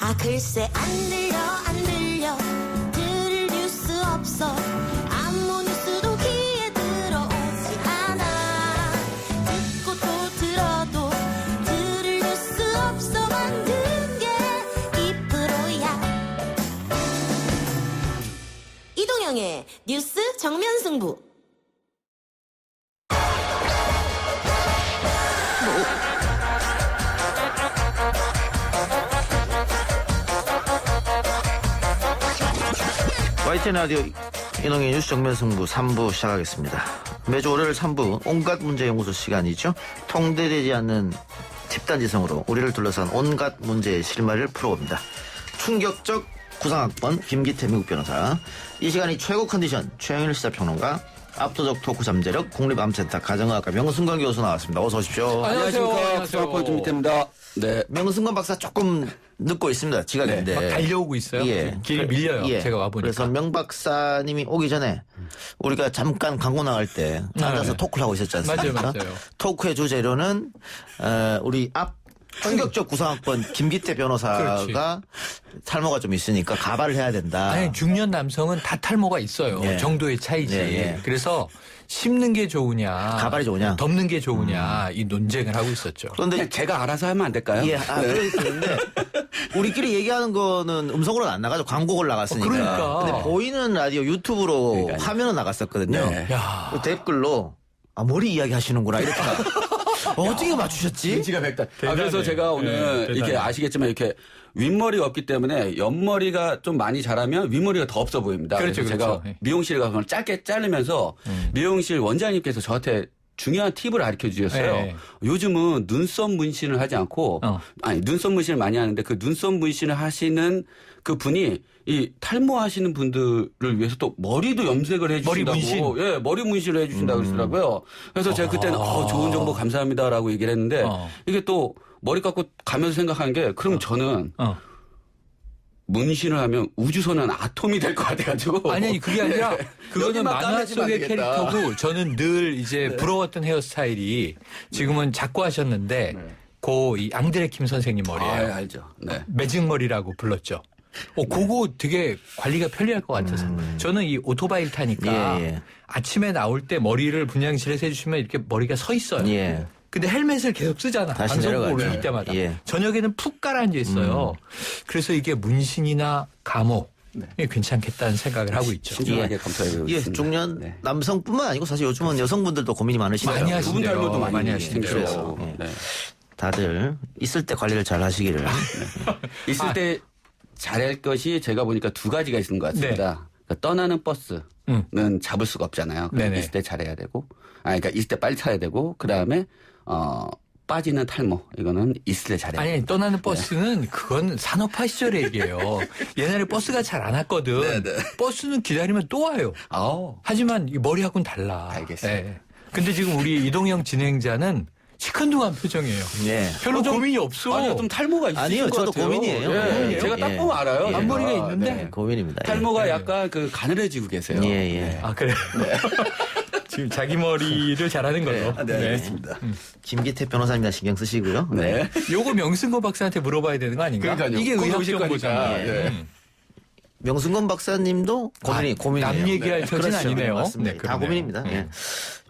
아 글쎄 안 들려 들을 뉴스 없어 아무 뉴스도 귀에 들어오지 않아 듣고 또 들어도 들을 뉴스 없어 만든 게 이 프로야 이동영의 뉴스 정면 승부. YTN 라디오 이동의 뉴스 정면 승부 3부 시작하겠습니다. 매주 월요일 3부 온갖 문제 연구소 시간이죠. 통대되지 않는 집단지성으로 우리를 둘러싼 온갖 문제의 실마리를 풀어봅니다. 충격적 구상학번 김기태 미국 변호사, 이 시간이 최고 컨디션 최영일 시사평론가, 압도적 토크 잠재력 국립암센터 가정의학과 명승관 교수 나왔습니다. 어서 오십시오. 안녕하십니까. 구상학번 김기태입니다. 네. 명승관 박사 조금 늦고 있습니다. 지각인데. 막 달려오고 있어요. 예. 길이 밀려요. 예. 제가 와보니까. 그래서 명 박사님이 오기 전에 우리가 잠깐 광고 나갈 때 앉아서 네. 토크를 하고 있었지 않습니까? 맞아요. 토크의 주제로는 우리 충격적 구상학번 김기태 변호사가 그렇지. 탈모가 좀 있으니까 가발을 해야 된다. 아니, 중년 남성은 다 탈모가 있어요. 예. 정도의 차이지. 예. 그래서 심는 게 좋으냐, 가발이 좋으냐, 덮는 게 좋으냐 이 논쟁을 하고 있었죠. 그런데 제가 알아서 하면 안 될까요? 예, 그러겠는데 우리끼리 얘기하는 거는 음성으로는 안 나가죠. 광고를 나갔으니까. 그러니까. 근데 보이는 라디오 유튜브로 그러니까요. 화면은 나갔었거든요. 네. 야. 그 댓글로 머리 이야기 하시는구나 이렇게 어떻게 맞추셨지? 눈치가 백단. 대단해. 그래서 제가 오늘 대단해. 이렇게 아시겠지만 이렇게 윗머리가 없기 때문에 옆머리가 좀 많이 자라면 윗머리가 더 없어 보입니다. 그렇죠, 그래서 그렇죠. 제가 미용실에 가서 그걸 짧게 자르면서 미용실 원장님께서 저한테 중요한 팁을 가르쳐 주셨어요. 네. 요즘은 눈썹 문신을 하지 않고 눈썹 문신을 많이 하는데 그 눈썹 문신을 하시는 그 분이 이 탈모하시는 분들을 위해서 또 머리도 염색을 해주신다고. 머리 문신? 예, 머리 문신을 해주신다고 그러시더라고요. 그래서 제가 그때는 좋은 정보 감사합니다라고 얘기를 했는데 이게 또 머리 깎고 가면서 생각하는 게 그럼 저는 문신을 하면 우주소는 아톰이 될 것 같아가지고. 아니, 그게 아니라 그거는 여기만 만화 까매지면 속의 안 되겠다. 캐릭터고 저는 늘 이제 부러웠던 헤어스타일이 지금은 자꾸 하셨는데 이 앙드레 킴 선생님 머리예요. 알죠. 네. 매직머리라고 불렀죠. 그거 되게 관리가 편리할 것 같아서. 저는 이 오토바이를 타니까 예. 아침에 나올 때 머리를 분장실에서 해주시면 이렇게 머리가 서 있어요. 예. 근데 헬멧을 계속 쓰잖아. 다시 방송 내려가죠. 올릴 때마다. 예. 저녁에는 푹 가라앉아 있어요. 그래서 이게 문신이나 감호 괜찮겠다는 생각을 하고 있죠. 신중하게 검토해보겠습니다. 예, 중년 네. 남성뿐만 아니고 사실 요즘은 여성분들도 고민이 많으시더라고요. 많이 하시죠. 두분 닮아도 많이 하시는데요. 그래서. 예. 네. 다들 있을 때 관리를 잘 하시기를. 있을 때 잘할 것이 제가 보니까 두 가지가 있는 것 같습니다. 그러니까 떠나는 버스는 잡을 수가 없잖아요. 네네. 있을 때 잘해야 되고, 그러니까 있을 때 빨리 타야 되고, 그 다음에 빠지는 탈모 이거는 있을 때 잘해야 돼요. 아니 떠나는 버스는 그건 산업화 시절의 얘기예요. 옛날에 버스가 잘 안 왔거든. 버스는 기다리면 또 와요. 하지만 이 머리하고는 달라. 알겠습니다. 예. 근데 지금 우리 이동영 진행자는 시큰둥한 표정이에요. 예. 별로 고민이 없어. 아니, 좀 탈모가 있으신 아니요, 것 저도 같아요. 고민이에요. 예, 고민이에요. 제가 딱 예. 보면 알아요. 예. 앞머리가 제가. 있는데 네. 고민입니다. 탈모가 약간 그 가늘해지고 계세요. 예. 아 그래요? 지금 자기 머리를 잘하는 걸로. 네, 알겠습니다. 김기태 변호사님이나 신경 쓰시고요. 네. 요거 명승건 박사한테 물어봐야 되는 거 아닌가? 그러니까요. 이게 곧 의학 오실 정보잖아. 거니까. 네. 명승건 박사님도 고민이에요. 남 얘기할 처지는 그렇죠. 아니네요. 맞습니다. 네, 다 그러네요. 고민입니다. 예.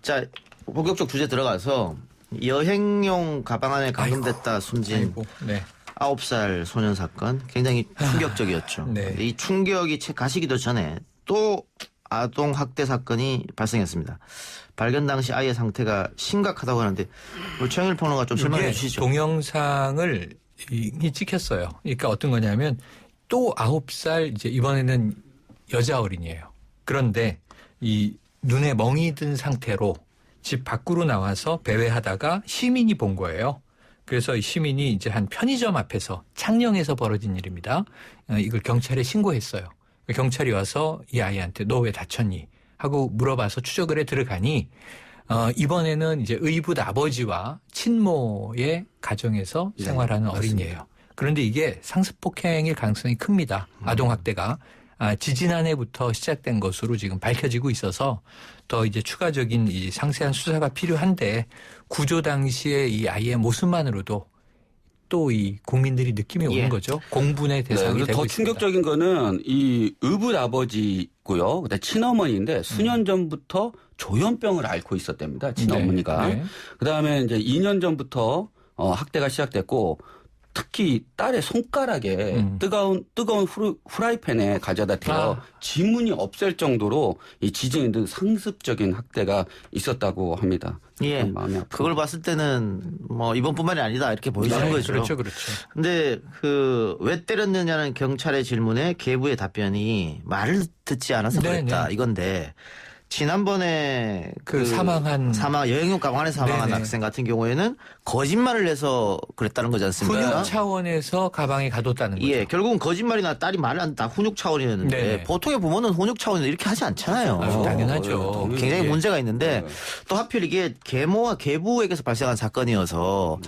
자, 본격적 주제 들어가서 여행용 가방 안에 감금됐다 숨진 아이고, 네. 9살 소년 사건 굉장히 충격적이었죠. 네. 근데 이 충격이 채 가시기도 전에 또 아동 학대 사건이 발생했습니다. 발견 당시 아이의 상태가 심각하다고 하는데 우리 최영일 평론가 좀 설명해 이게 주시죠. 동영상을 찍혔어요. 그러니까 어떤 거냐면 또 9살 이제 이번에는 여자 어린이에요. 그런데 이 눈에 멍이 든 상태로 집 밖으로 나와서 배회하다가 시민이 본 거예요. 그래서 이 시민이 이제 한 편의점 앞에서 창녕에서 벌어진 일입니다. 이걸 경찰에 신고했어요. 경찰이 와서 이 아이한테 너 왜 다쳤니? 하고 물어봐서 추적을 해 들어가니 이번에는 이제 의붓 아버지와 친모의 가정에서 생활하는 어린이에요. 그런데 이게 상습폭행일 가능성이 큽니다. 아동학대가. 지지난해부터 시작된 것으로 지금 밝혀지고 있어서 더 이제 추가적인 이 상세한 수사가 필요한데 구조 당시에 이 아이의 모습만으로도 또 이 국민들이 느낌이 오는 예. 거죠. 공분의 대상이 네, 되고 더 있습니다. 충격적인 거는 이 의붓 아버지고요. 그다음에 친어머니인데 수년 전부터 조현병을 앓고 있었답니다. 친어머니가. 네, 네. 그다음에 이제 2년 전부터 학대가 시작됐고 특히 딸의 손가락에 뜨거운 후라이팬에 가져다 대어 지문이 없앨 정도로 이 지진 등 상습적인 학대가 있었다고 합니다. 예. 마음이 아프고. 그걸 봤을 때는 뭐 이번뿐만이 아니다 이렇게 보이는 네, 거죠. 그렇죠, 그렇죠. 근데 그 왜 때렸느냐는 경찰의 질문에 계부의 답변이 말을 듣지 않아서 네, 그랬다 네. 이건데 지난번에 그 사망한 여행용 가방안에 사망한 네네. 학생 같은 경우에는 거짓말을 해서 그랬다는 거지 않습니까? 훈육 차원에서 가방에 가뒀다는 거죠. 예, 결국은 거짓말이나 딸이 말을 안 듣다 훈육 차원이었는데 네네. 보통의 부모는 훈육 차원에서 이렇게 하지 않잖아요. 아유, 당연하죠. 굉장히 예. 문제가 있는데 네. 또 하필 이게 계모와 계부에게서 발생한 사건이어서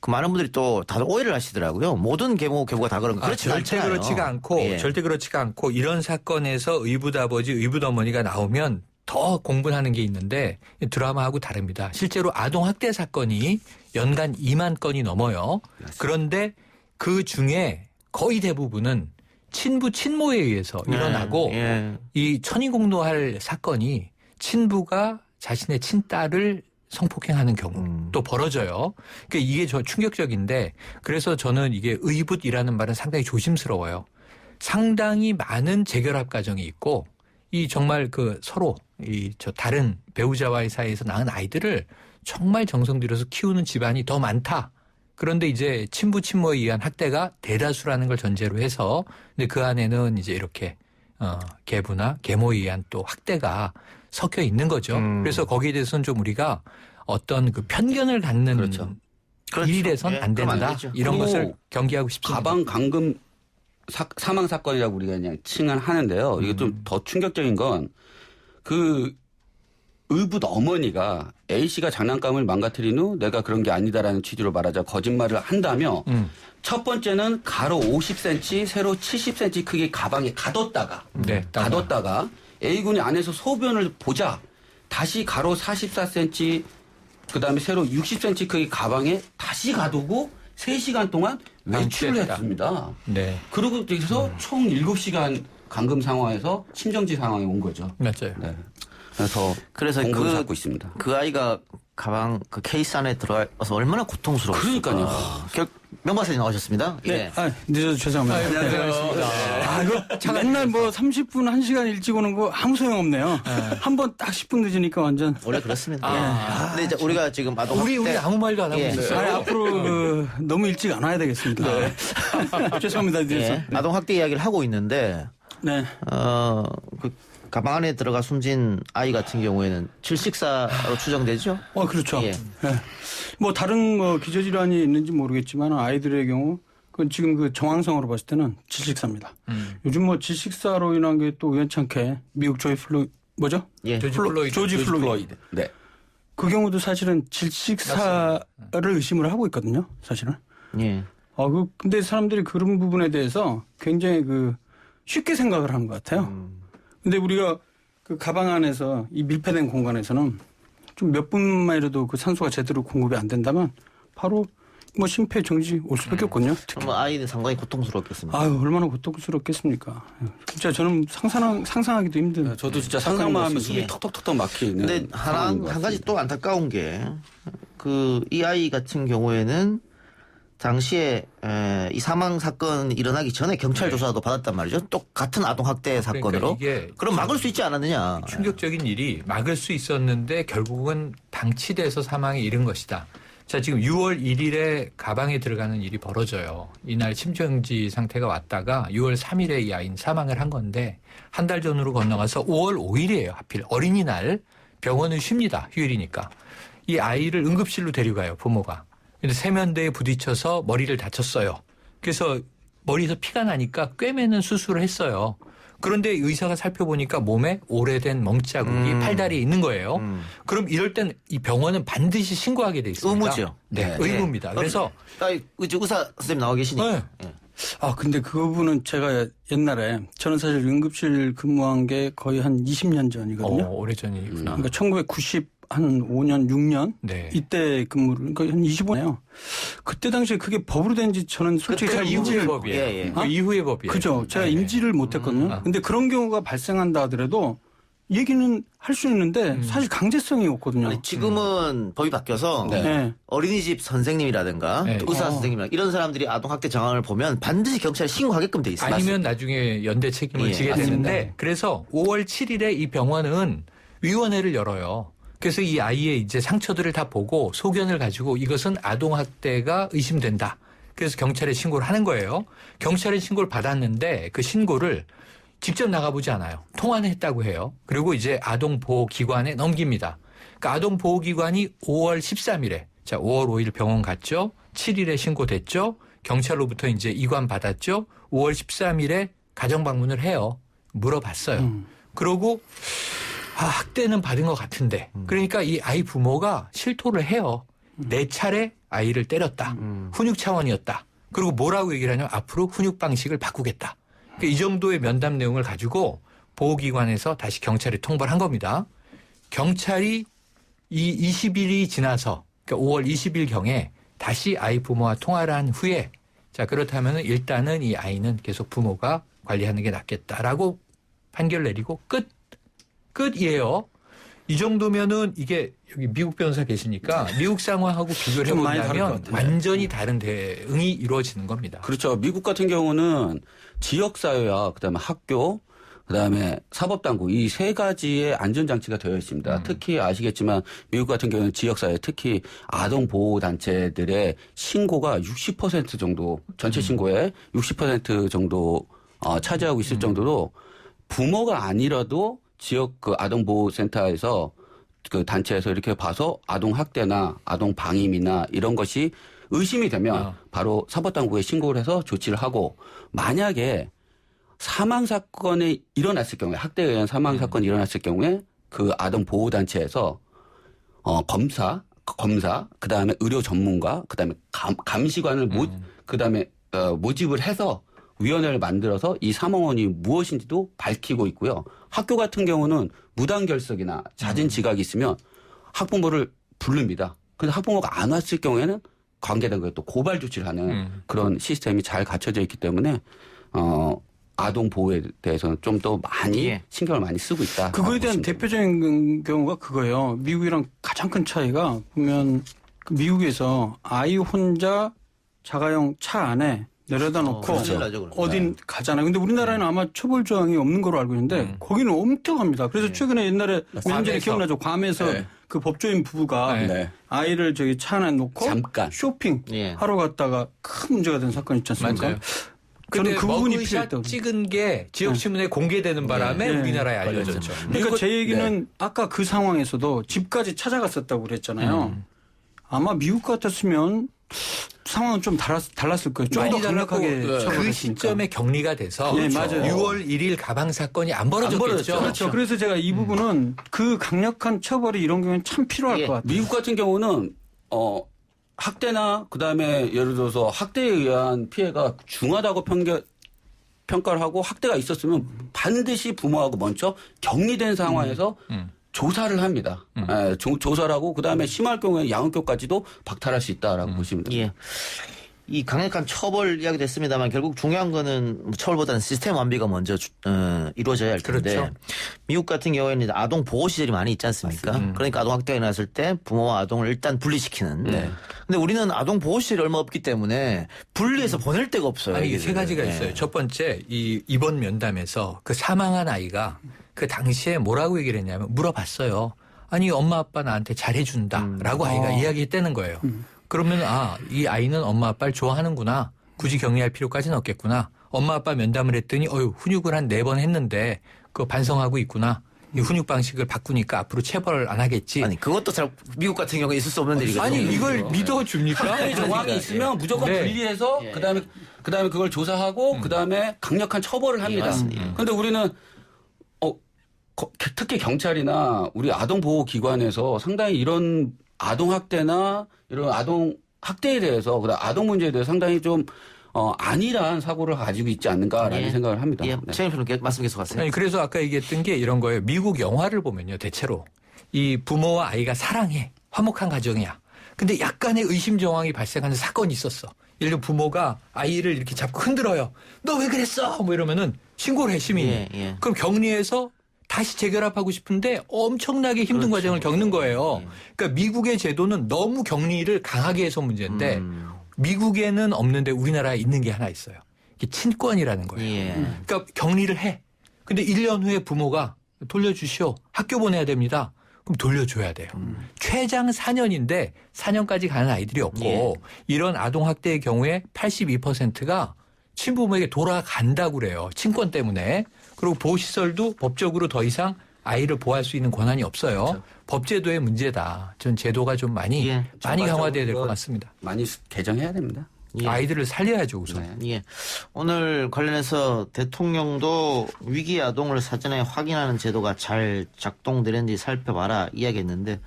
그 많은 분들이 또 다들 오해를 하시더라고요. 모든 계부가 다 그런 거 그렇지 절대 않잖아요. 그렇지가 않고 예. 절대 그렇지가 않고 이런 사건에서 의붓 아버지, 의붓 어머니가 나오면 더 공분하는 게 있는데 드라마하고 다릅니다. 실제로 아동 학대 사건이 연간 2만 건이 넘어요. 그런데 그 중에 거의 대부분은 친부 친모에 의해서 일어나고 예. 이 천인공노할 사건이 친부가 자신의 친딸을 성폭행하는 경우 또 벌어져요. 그러니까 이게 저 충격적인데 그래서 저는 이게 의붓이라는 말은 상당히 조심스러워요. 상당히 많은 재결합 과정이 있고 이 정말 그 서로 저 다른 배우자와의 사이에서 낳은 아이들을 정말 정성 들여서 키우는 집안이 더 많다. 그런데 이제 친부 친모에 의한 학대가 대다수라는 걸 전제로 해서 근데 그 안에는 이제 이렇게 계부나 계모에 의한 또 학대가 섞여 있는 거죠. 그래서 거기에 대해서는 좀 우리가 어떤 그 편견을 갖는 그렇죠. 일이돼선 예, 안 그러면 안 된다. 되죠. 이런 그리고 것을 경계하고 싶습니다. 가방 감금 사망 사건이라고 우리가 그냥 칭하는데요. 이게 좀 더 충격적인 건 그 의붓 어머니가 A 씨가 장난감을 망가뜨린 후 내가 그런 게 아니다라는 취지로 말하자 거짓말을 한다며 첫 번째는 가로 50cm, 세로 70cm 크기 가방에 가뒀다가 A군이 안에서 소변을 보자 다시 가로 44cm 그다음에 세로 60cm 크기 가방에 다시 가두고 3시간 동안 외출을 방치했다. 했습니다. 네. 그리고 여기서 총 7시간 감금 상황에서 심정지 상황에 온 거죠. 맞아요. 네. 그래서 공부를 잡고 있습니다. 그 아이가 가방 그 케이스 안에 들어와서 얼마나 고통스러웠을까. 그러니까요. 명박사님 나오셨습니다. 네. 예. 늦어서 죄송합니다. 이거 맨날 뭐 30분, 1시간 일찍 오는 거 아무 소용 없네요. 한 번 딱 10분 늦으니까 완전. 원래 그렇습니다. 근데 이제 우리가 지금 아동 우리 학대 아무 말도 안 하고 예. 있어요. 앞으로 너무 일찍 안 와야 되겠습니다. 죄송합니다. 늦어서. 예. 아동 학대 이야기를 하고 있는데 네. 그 가방 안에 들어가 숨진 아이 같은 경우에는 질식사로 추정되죠. 그렇죠. 예. 예. 뭐 다른 뭐 기저질환이 있는지 모르겠지만 아이들의 경우 그건 지금 그 정황상으로 봤을 때는 질식사입니다. 요즘 뭐 질식사로 인한 게 또 우연찮게 미국 뭐죠? 예. 조지 플로이드. 네. 그 경우도 사실은 질식사를 의심을 하고 있거든요. 사실은. 예. 근데 사람들이 그런 부분에 대해서 굉장히 쉽게 생각을 하는 것 같아요. 근데 우리가 그 가방 안에서 이 밀폐된 공간에서는 좀 몇 분만이라도 그 산소가 제대로 공급이 안 된다면 바로 뭐 심폐정지 올 수밖에 없거든요. 특히. 그럼 아이는 상당히 고통스럽겠습니다. 얼마나 고통스럽겠습니까. 진짜 저는 상상하기도 힘든. 저도 진짜 상상만 하면 숨이 예. 턱턱턱 막히는. 근데 한 가지 또 안타까운 게 이 아이 같은 경우에는 당시에 이 사망 사건이 일어나기 전에 경찰 조사도 받았단 말이죠. 똑같은 아동 학대 사건으로. 이게 그럼 막을 수 있지 않았느냐. 충격적인 일이 막을 수 있었는데 결국은 방치돼서 사망에 이른 것이다. 자, 지금 6월 1일에 가방에 들어가는 일이 벌어져요. 이날 심정지 상태가 왔다가 6월 3일에 이 아이는 사망을 한 건데 한 달 전으로 건너가서 5월 5일이에요. 하필 어린이날 병원을 쉽니다. 휴일이니까. 이 아이를 응급실로 데려가요. 부모가. 근데 세면대에 부딪혀서 머리를 다쳤어요. 그래서 머리에서 피가 나니까 꿰매는 수술을 했어요. 그런데 의사가 살펴보니까 몸에 오래된 멍자국이 팔다리에 있는 거예요. 그럼 이럴 땐 이 병원은 반드시 신고하게 돼 있습니다. 의무죠. 네, 의무입니다. 그래서 의사 선생님 나와 계시니까. 네. 예. 근데 그 부분은 제가 옛날에 저는 사실 응급실 근무한 게 거의 한 20년 전이거든요. 오래전이구나. 그러니까 한 5년, 6년 네. 이때 근무를 그러니까 한 25年. 그때 당시에 그게 법으로 된지 저는 솔직히 잘 이후의 인지를 법이에요. 예, 예. 그 이후의 법이에요. 그죠. 제가 네. 인지를 못했거든요. 근데 그런 경우가 발생한다 하더라도 얘기는 할 수 있는데 사실 강제성이 없거든요. 아니, 지금은 법이 바뀌어서 네. 네. 어린이집 선생님이라든가 네. 또 의사 선생님이나 이런 사람들이 아동학대 정황을 보면 반드시 경찰에 신고하게끔 돼 있어요. 아니면 나중에 연대 책임을 예, 지게 맞습니다. 되는데 그래서 5월 7일에 이 병원은 위원회를 열어요. 그래서 이 아이의 이제 상처들을 다 보고 소견을 가지고 이것은 아동학대가 의심된다. 그래서 경찰에 신고를 하는 거예요. 경찰에 신고를 받았는데 그 신고를 직접 나가보지 않아요. 통화는 했다고 해요. 그리고 이제 아동보호기관에 넘깁니다. 그러니까 아동보호기관이 5월 13일에 자 5월 5일 병원 갔죠. 7일에 신고됐죠. 경찰로부터 이제 이관 받았죠. 5월 13일에 가정방문을 해요. 물어봤어요. 그러고 학대는 받은 것 같은데 그러니까 이 아이 부모가 실토를 해요. 4차례 아이를 때렸다. 훈육 차원이었다. 그리고 뭐라고 얘기를 하냐면 앞으로 훈육 방식을 바꾸겠다. 그러니까 이 정도의 면담 내용을 가지고 보호기관에서 다시 경찰에 통보를 한 겁니다. 경찰이 이 20일이 지나서 그러니까 5월 20일경에 다시 아이 부모와 통화를 한 후에 자 그렇다면 일단은 이 아이는 계속 부모가 관리하는 게 낫겠다라고 판결 내리고 끝이에요. 이 정도면은 이게 여기 미국 변호사 계시니까 미국 상황하고 비교를 좀 많이 다를 것 해본다면 같아요. 완전히 다른 대응이 이루어지는 겁니다. 그렇죠. 미국 같은 경우는 지역사회와 그다음에 학교, 그다음에 사법당국 이 세 가지의 안전장치가 되어 있습니다. 특히 아시겠지만 미국 같은 경우는 지역사회 특히 아동보호단체들의 신고가 60% 정도 전체 신고의 60% 정도 차지하고 있을 정도로 부모가 아니라도 지역 그 아동보호센터에서 그 단체에서 이렇게 봐서 아동학대나 아동방임이나 이런 것이 의심이 되면 바로 사법당국에 신고를 해서 조치를 하고 만약에 사망사건이 일어났을 경우에 학대에 의한 사망사건이 일어났을 경우에 그 아동보호단체에서 검사 그다음에 의료 전문가 그다음에 감시관을 그다음에 모집을 해서 위원회를 만들어서 이 사망원이 무엇인지도 밝히고 있고요. 학교 같은 경우는 무단결석이나 잦은 지각이 있으면 학부모를 부릅니다. 근데 학부모가 안 왔을 경우에는 관계된 또 고발 조치를 하는 그런 시스템이 잘 갖춰져 있기 때문에 아동 보호에 대해서는 좀 더 많이 예. 신경을 많이 쓰고 있다. 그거에 대한 대표적인 경우가 그거예요. 미국이랑 가장 큰 차이가 보면 그 미국에서 아이 혼자 자가용 차 안에 내려다 놓고 큰일 나죠, 그러면. 어딘 가잖아요. 근데 우리나라에는 아마 처벌 조항이 없는 걸로 알고 있는데 거기는 엄격합니다. 그래서 최근에 옛날에 몇 년 전에 괌에서. 기억나죠. 괌에서 네. 그 법조인 부부가 네. 아이를 저기 차 안에 놓고 잠깐. 쇼핑 예. 하러 갔다가 큰 문제가 된 사건 있지 않습니까? 맞아요. 저는 근데 그 부분이 머그샷 필요했다고. 찍은 게 지역신문에 공개되는 바람에 네. 우리나라에 알려졌죠. 그러니까 제 얘기는 아까 그 상황에서도 집까지 찾아갔었다고 그랬잖아요. 아마 미국 같았으면 상황은 좀 달랐을 거예요. 좀 더 많이 달랐고 강력하게 그 처벌했으니까. 시점에 격리가 돼서 네, 맞아요. 6월 1일 가방 사건이 안 벌어졌겠죠. 그렇죠. 그래서 제가 이 부분은 그 강력한 처벌이 이런 경우는 참 필요할 예. 것 같아요. 미국 같은 경우는 학대나 그다음에 예를 들어서 학대에 의한 피해가 중하다고 평가를 하고 학대가 있었으면 반드시 부모하고 먼저 격리된 상황에서 조사를 합니다. 예, 조사를 하고 그다음에 심할 경우에 양육교까지도 박탈할 수 있다라고 보시면 됩니다. 예. 이 강력한 처벌 이야기도 했습니다만 결국 중요한 거는 처벌보다는 시스템 완비가 먼저 이루어져야 할 텐데 그렇죠. 미국 같은 경우에는 아동 보호 시설이 많이 있지 않습니까? 그러니까 아동 학대가 일어났을 때 부모와 아동을 일단 분리시키는. 근데 우리는 아동 보호 시설이 얼마 없기 때문에 분리해서 보낼 데가 없어요. 아니 이게 세 가지가 예. 있어요. 첫 번째 이번 면담에서 그 사망한 아이가 그 당시에 뭐라고 얘기를 했냐면 물어봤어요. 아니 엄마 아빠 나한테 잘해준다라고 아이가 이야기했다는 거예요. 그러면 이 아이는 엄마 아빠를 좋아하는구나. 굳이 격리할 필요까지는 없겠구나. 엄마 아빠 면담을 했더니 훈육을 한 4번 했는데 그거 반성하고 있구나. 이 훈육 방식을 바꾸니까 앞으로 체벌을 안 하겠지. 아니 그것도 잘 미국 같은 경우에 있을 수 없는 일이거든요. 아니 이걸 믿어줍니까? 학대 정황이 있으면 무조건 네. 분리해서 그다음에 그걸 조사하고 그다음에 강력한 처벌을 합니다. 그런데 우리는 특히 경찰이나 우리 아동보호기관에서 상당히 이런 아동학대나 이런 아동학대에 대해서 그다음 아동 문제에 대해서 상당히 좀 안일한 사고를 가지고 있지 않는가라는 예. 생각을 합니다. 예, 네. 최영필 말씀 계속 하세요. 아니, 그래서 아까 얘기했던 게 이런 거예요. 미국 영화를 보면요, 대체로 이 부모와 아이가 사랑해. 화목한 가정이야. 근데 약간의 의심 정황이 발생하는 사건이 있었어. 예를 들어 부모가 아이를 이렇게 잡고 흔들어요. 너 왜 그랬어? 뭐 이러면은 신고를 해, 시민이. 예, 예. 그럼 격리해서 다시 재결합하고 싶은데 엄청나게 힘든 그렇죠. 과정을 겪는 거예요. 예. 그러니까 미국의 제도는 너무 격리를 강하게 해서 문제인데 미국에는 없는데 우리나라에 있는 게 하나 있어요. 이게 친권이라는 거예요. 예. 그러니까 격리를 해. 근데 1년 후에 부모가 돌려주시오. 학교 보내야 됩니다. 그럼 돌려줘야 돼요. 최장 4년인데 4년까지 가는 아이들이 없고 예. 이런 아동학대의 경우에 82%가 친부모에게 돌아간다고 그래요. 친권 때문에. 그리고 보호시설도 법적으로 더 이상 아이를 보호할 수 있는 권한이 없어요. 그렇죠. 법제도의 문제다. 전 제도가 좀 많이 예. 강화돼야 될 것 이거 같습니다. 많이 개정해야 됩니다. 예. 아이들을 살려야죠 우선. 네. 예. 오늘 관련해서 대통령도 위기 아동을 사전에 확인하는 제도가 잘 작동되는지 살펴봐라 이야기했는데,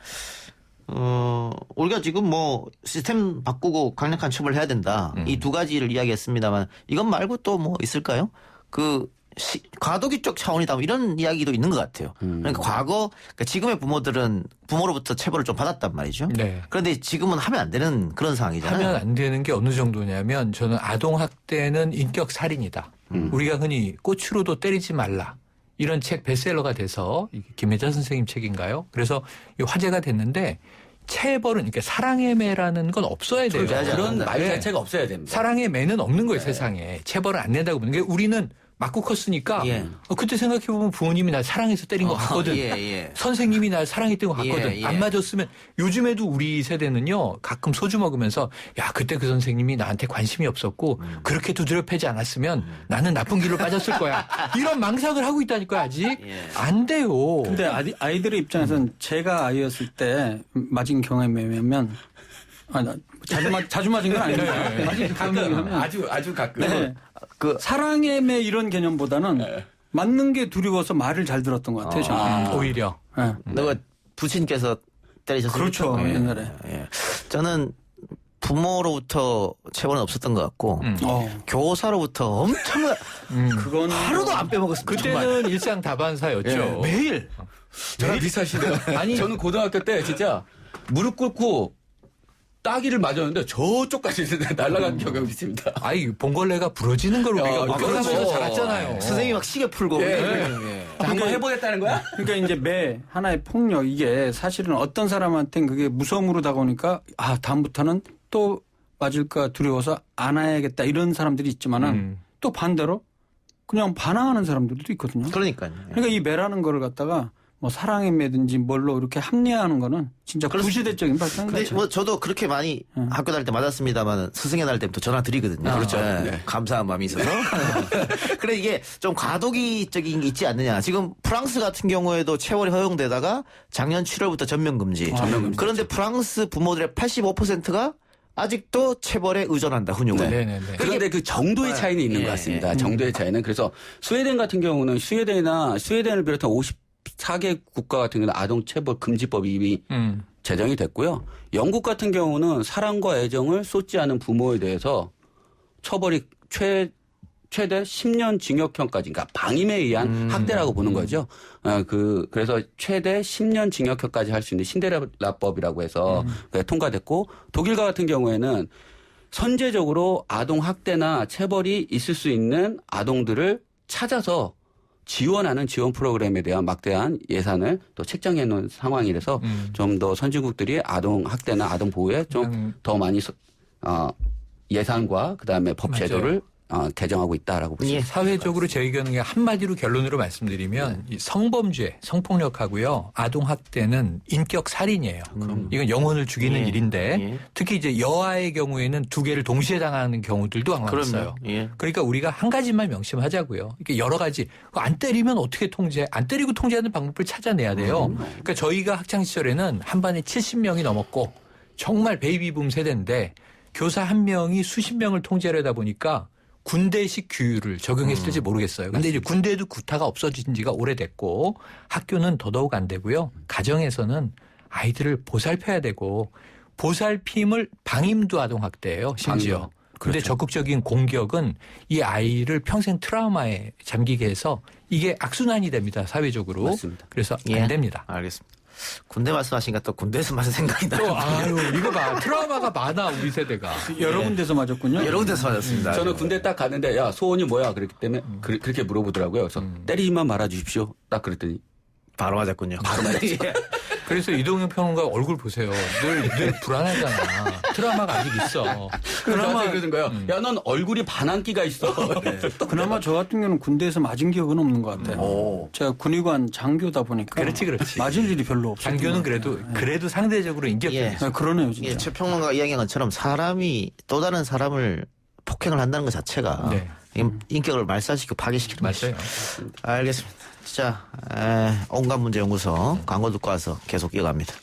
우리가 지금 뭐 시스템 바꾸고 강력한 처벌을 해야 된다. 이 두 가지를 이야기했습니다만 이것 말고 또 뭐 있을까요? 과도기적 차원이다 뭐 이런 이야기도 있는 것 같아요. 그러니까 그러니까 지금의 부모들은 부모로부터 체벌을 좀 받았단 말이죠. 네. 그런데 지금은 하면 안 되는 그런 상황이잖아요. 하면 안 되는 게 어느 정도냐면 저는 아동학대는 인격 살인이다. 우리가 흔히 꽃으로도 때리지 말라. 이런 책 베스트셀러가 돼서 김혜자 선생님 책인가요? 그래서 화제가 됐는데 체벌은 그러니까 사랑의 매라는 건 없어야 돼요. 그런 말 네. 자체가 없어야 됩니다. 사랑의 매는 없는 거예요, 세상에. 체벌을 안 낸다고 보는 게 우리는 맞고 컸으니까 예. 그때 생각해보면 부모님이 날 사랑해서 때린 것 같거든. 예. 선생님이 날 사랑했던 것 같거든. 예, 예. 안 맞았으면 요즘에도 우리 세대는요. 가끔 소주 먹으면서 야 그때 그 선생님이 나한테 관심이 없었고 그렇게 두드려 패지 않았으면 나는 나쁜 길로 빠졌을 거야. 이런 망상을 하고 있다니까요. 아직. 예. 안 돼요. 근데 아이들의 입장에서는 제가 아이였을 때 맞은 경험이면 자주 맞은 건 아닌데 맞은 경험이면 아주 가끔. 네. 사랑의 매 이런 개념보다는 맞는 게 두려워서 말을 잘 들었던 것 같아요. 저는. 오히려. 네. 너가 부친께서 때리셨습니까? 그렇죠. 예. 옛날에. 예. 저는 부모로부터 체벌은 없었던 것 같고 교사로부터 엄청난 그건 하루도 안 빼먹었습니다. 그때는 일상 다반사였죠. 매일 저랑 비슷하시네요. 아니 저는 고등학교 때 진짜 무릎 꿇고 따기를 맞았는데 저쪽까지 날아간 경험이 있습니다. 아이 봉골레가 부러지는 걸 우리가 목격하면서 그렇죠. 자랐잖아요. 선생님이 막 시계 풀고 한번 해보겠다는 거야? 그러니까 이제 매 하나의 폭력 이게 사실은 어떤 사람한테는 그게 무서움으로 다가오니까 다음부터는 또 맞을까 두려워서 안 해야겠다 이런 사람들이 있지만은 또 반대로 그냥 반항하는 사람들도 있거든요. 그러니까요. 그러니까 이 매라는 거를 갖다가 뭐 사랑의 매든지 뭘로 이렇게 합리화하는 거는 진짜 구시대적인 발상 근데 같아요. 뭐 저도 그렇게 많이 학교 다닐 때 맞았습니다만 스승의 날 때부터 전화 드리거든요. 그렇죠. 네. 네. 감사한 마음이 있어서. 그래 이게 좀 과도기적인 게 있지 않느냐. 지금 프랑스 같은 경우에도 체벌이 허용되다가 작년 7월부터 전면 금지. 그런데 프랑스 부모들의 85%가 아직도 체벌에 의존한다. 훈육을. 네네네. 그런데 그 정도의 차이는 있는 것 같습니다. 정도의 차이는. 그래서 스웨덴 같은 경우는 스웨덴을 비롯한 54개 국가 같은 경우는 아동 체벌 금지법이 이미 제정이 됐고요. 영국 같은 경우는 사랑과 애정을 쏟지 않은 부모에 대해서 처벌이 최대 10년 징역형까지, 그러니까 방임에 의한 학대라고 보는 거죠. 그래서 최대 10년 징역형까지 할 수 있는 신데렐라법이라고 해서 통과됐고, 독일과 같은 경우에는 선제적으로 아동 학대나 체벌이 있을 수 있는 아동들을 찾아서 지원하는 지원 프로그램에 대한 막대한 예산을 또 책정해 놓은 상황이라서 좀 더 선진국들이 아동 학대나 아동 보호에 좀 더 많이 예산과 그다음에 법 제도를 개정하고 있다라고 보시면 사회적으로 제 의견은 한마디로 결론으로 말씀드리면 이 성범죄, 성폭력하고요. 아동학대는 인격 살인이에요. 이건 영혼을 죽이는 일인데 특히 이제 여아의 경우에는 두 개를 동시에 당하는 경우들도 많았어요. 그러니까 우리가 한 가지만 명심하자고요. 이렇게 여러 가지. 안 때리면 어떻게 안 때리고 통제하는 방법을 찾아내야 돼요. 그러니까 저희가 학창시절에는 한 반에 70명이 넘었고 정말 베이비붐 세대인데 교사 한 명이 수십 명을 통제를 하다 보니까 군대식 규율을 적용했을지 모르겠어요. 근데 이제 군대에도 구타가 없어진 지가 오래됐고 학교는 더더욱 안 되고요. 가정에서는 아이들을 보살펴야 되고 보살핌을 방임도 아동학대예요. 심지어. 근데 적극적인 공격은 이 아이를 평생 트라우마에 잠기게 해서 이게 악순환이 됩니다. 사회적으로. 맞습니다. 그래서 안 됩니다. 알겠습니다. 군대 말씀하시니까 또 군대에서 맞은 생각이 또 나요. 아유 이거 봐 트라우마가 많아 우리 세대가. 여러 군데서 맞았군요. 여러 군데서 맞았습니다. 저는 군대 딱 갔는데 야 소원이 뭐야 그랬기 때문에 그렇게 물어보더라고요. 그래서 때리지만 말아 주십시오. 딱 그랬더니 바로 맞았군요. 바로 맞았지. 그래서 이동영 평론가 얼굴 보세요. 늘 불안하잖아. 트라우마가 아직 있어. 그나마 그러는 거예요. 야 넌 얼굴이 반항기가 있어. 그나마 저 같은 경우는 군대에서 맞은 기억은 없는 것 같아요. 제가 군의관 장교다 보니까 그렇지. 맞을 일이 별로 없어요. 장교는 그래도 상대적으로 인격적이 예. 있어. 그러네요, 진짜. 예, 최 평론가가 이야기한 것처럼 사람이 또 다른 사람을 폭행을 한다는 것 자체가 네. 인격을 말살시키고 파괴시키는 맞아요. 것이죠. 알겠습니다. 자, 온갖 문제 연구소 광고 듣고 와서 계속 이어갑니다.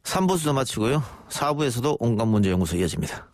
3부 수도 마치고요. 4부에서도 온갖 문제 연구소 이어집니다.